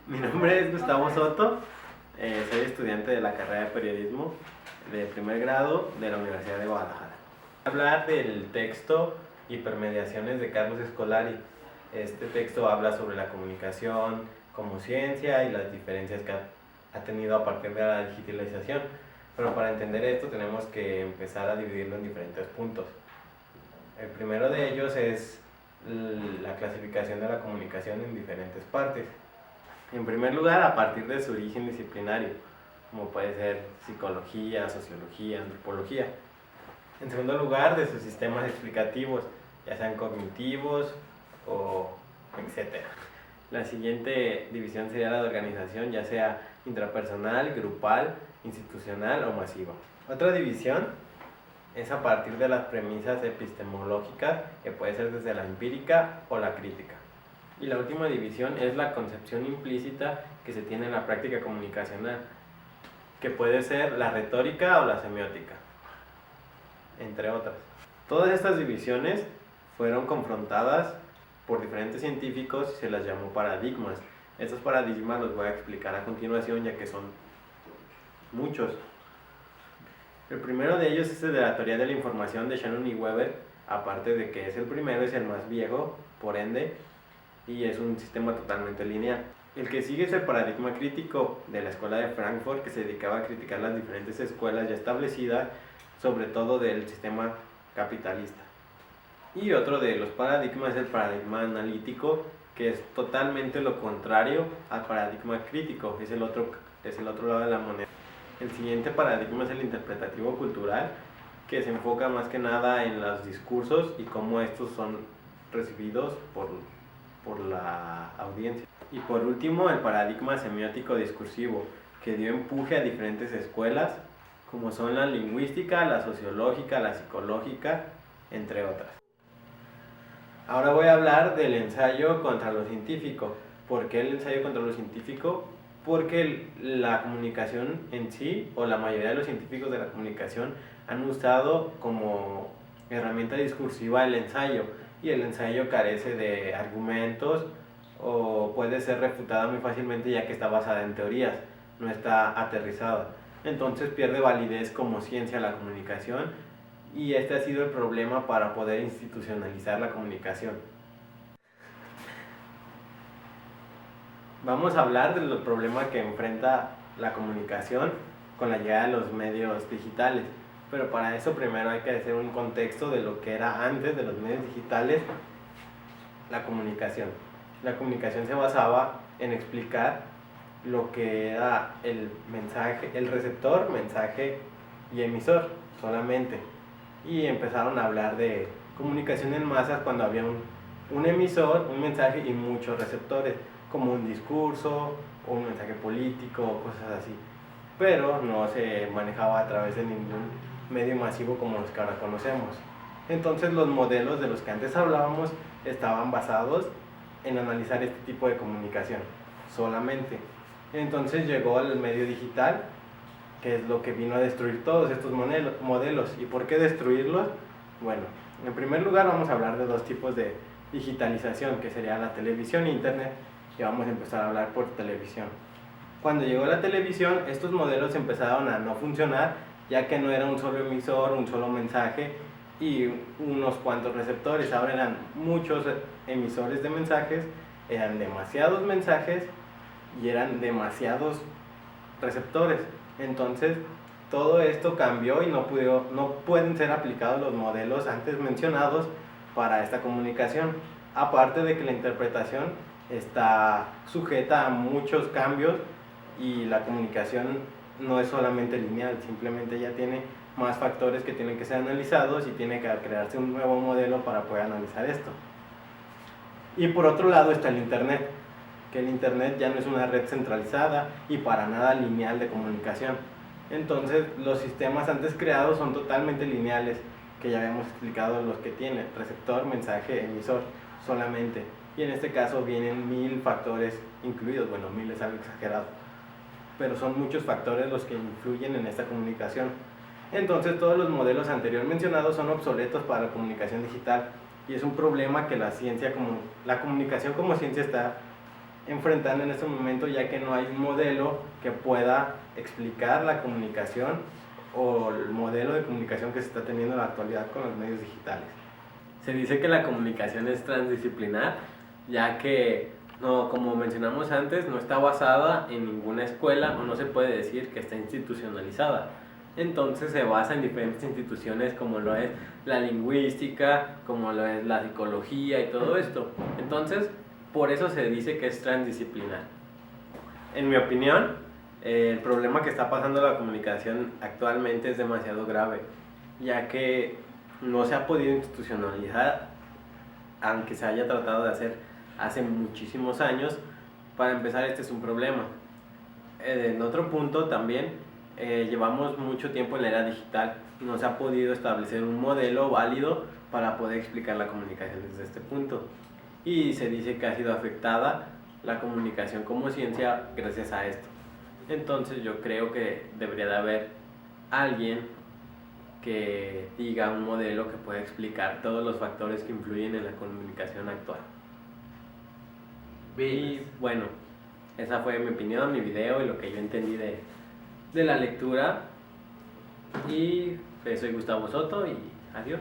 Mi nombre es Gustavo Soto, soy estudiante de la carrera de periodismo de primer grado de la Universidad de Guadalajara. Voy a hablar del texto Hipermediaciones de Carlos Scolari. Este texto habla sobre la comunicación como ciencia y las diferencias que ha tenido a partir de la digitalización. Pero para entender esto tenemos que empezar a dividirlo en diferentes puntos. El primero de ellos es la clasificación de la comunicación en diferentes partes. En primer lugar, a partir de su origen disciplinario, como puede ser psicología, sociología, antropología. En segundo lugar, de sus sistemas explicativos, ya sean cognitivos o etcétera. La siguiente división sería la de organización, ya sea intrapersonal, grupal, institucional o masiva. Otra división es a partir de las premisas epistemológicas, que puede ser desde la empírica o la crítica. Y la última división es la concepción implícita que se tiene en la práctica comunicacional, que puede ser la retórica o la semiótica, entre otras. Todas estas divisiones fueron confrontadas por diferentes científicos y se las llamó paradigmas. Estos paradigmas los voy a explicar a continuación, ya que son muchos. El primero de ellos es el de la teoría de la información de Shannon y Weber. Aparte de que es el primero, es el más viejo, por ende, y es un sistema totalmente lineal. El que sigue es el paradigma crítico de la escuela de Frankfurt, que se dedicaba a criticar las diferentes escuelas ya establecidas, sobre todo del sistema capitalista. Y otro de los paradigmas es el paradigma analítico, que es totalmente lo contrario al paradigma crítico, es el otro lado de la moneda. El siguiente paradigma es el interpretativo cultural, que se enfoca más que nada en los discursos y cómo estos son recibidos por la audiencia. Y por último, el paradigma semiótico discursivo, que dio empuje a diferentes escuelas, como son la lingüística, la sociológica, la psicológica, entre otras. Ahora voy a hablar del ensayo contra lo científico. ¿Por qué el ensayo contra lo científico? Porque la comunicación en sí, o la mayoría de los científicos de la comunicación, han usado como herramienta discursiva el ensayo, y el ensayo carece de argumentos o puede ser refutada muy fácilmente, ya que está basada en teorías, no está aterrizada. Entonces pierde validez como ciencia la comunicación, y este ha sido el problema para poder institucionalizar la comunicación. Vamos a hablar del problema que enfrenta la comunicación con la llegada de los medios digitales. Pero para eso primero hay que hacer un contexto de lo que era antes de los medios digitales la comunicación. La comunicación se basaba en explicar lo que era el mensaje, el receptor, mensaje y emisor solamente. Y empezaron a hablar de comunicación en masas cuando había un emisor, un mensaje y muchos receptores, como un discurso o un mensaje político o cosas así. Pero no se manejaba a través de ningún medio masivo como los que ahora conocemos. Entonces los modelos de los que antes hablábamos estaban basados en analizar este tipo de comunicación solamente. Entonces llegó el medio digital, que es lo que vino a destruir todos estos modelos. ¿Y por qué destruirlos? Bueno, en primer lugar vamos a hablar de dos tipos de digitalización, que sería la televisión e internet, y vamos a empezar a hablar por televisión. Cuando llegó la televisión, estos modelos empezaron a no funcionar, ya que no era un solo emisor, un solo mensaje y unos cuantos receptores. Ahora eran muchos emisores de mensajes, eran demasiados mensajes y eran demasiados receptores. Entonces todo esto cambió y no pueden ser aplicados los modelos antes mencionados para esta comunicación. Aparte de que la interpretación está sujeta a muchos cambios y la comunicación no es solamente lineal, simplemente ya tiene más factores que tienen que ser analizados y tiene que crearse un nuevo modelo para poder analizar esto. Y por otro lado está el internet, que el internet ya no es una red centralizada y para nada lineal de comunicación. Entonces los sistemas antes creados son totalmente lineales, que ya habíamos explicado los que tienen receptor, mensaje, emisor solamente, y en este caso vienen 1000 factores incluidos. Bueno, 1000 es algo exagerado, pero son muchos factores los que influyen en esta comunicación. Entonces todos los modelos anteriormente mencionados son obsoletos para la comunicación digital, y es un problema que la comunicación como ciencia está enfrentando en este momento, ya que no hay un modelo que pueda explicar la comunicación o el modelo de comunicación que se está teniendo en la actualidad con los medios digitales. Se dice que la comunicación es transdisciplinar, ya que, no, como mencionamos antes, no está basada en ninguna escuela o no se puede decir que está institucionalizada. Entonces se basa en diferentes instituciones como lo es la lingüística, como lo es la psicología y todo esto. Entonces, por eso se dice que es transdisciplinar. En mi opinión, el problema que está pasando la comunicación actualmente es demasiado grave, ya que no se ha podido institucionalizar, aunque se haya tratado de hacer hace muchísimos años. Para empezar, este es un problema. En otro punto también, llevamos mucho tiempo en la era digital y no se ha podido establecer un modelo válido para poder explicar la comunicación desde este punto. Y se dice que ha sido afectada la comunicación como ciencia gracias a esto. Entonces yo creo que debería de haber alguien que diga un modelo que pueda explicar todos los factores que influyen en la comunicación actual. Y bueno, esa fue mi opinión, mi video y lo que yo entendí de la lectura. Y soy Gustavo Soto y adiós.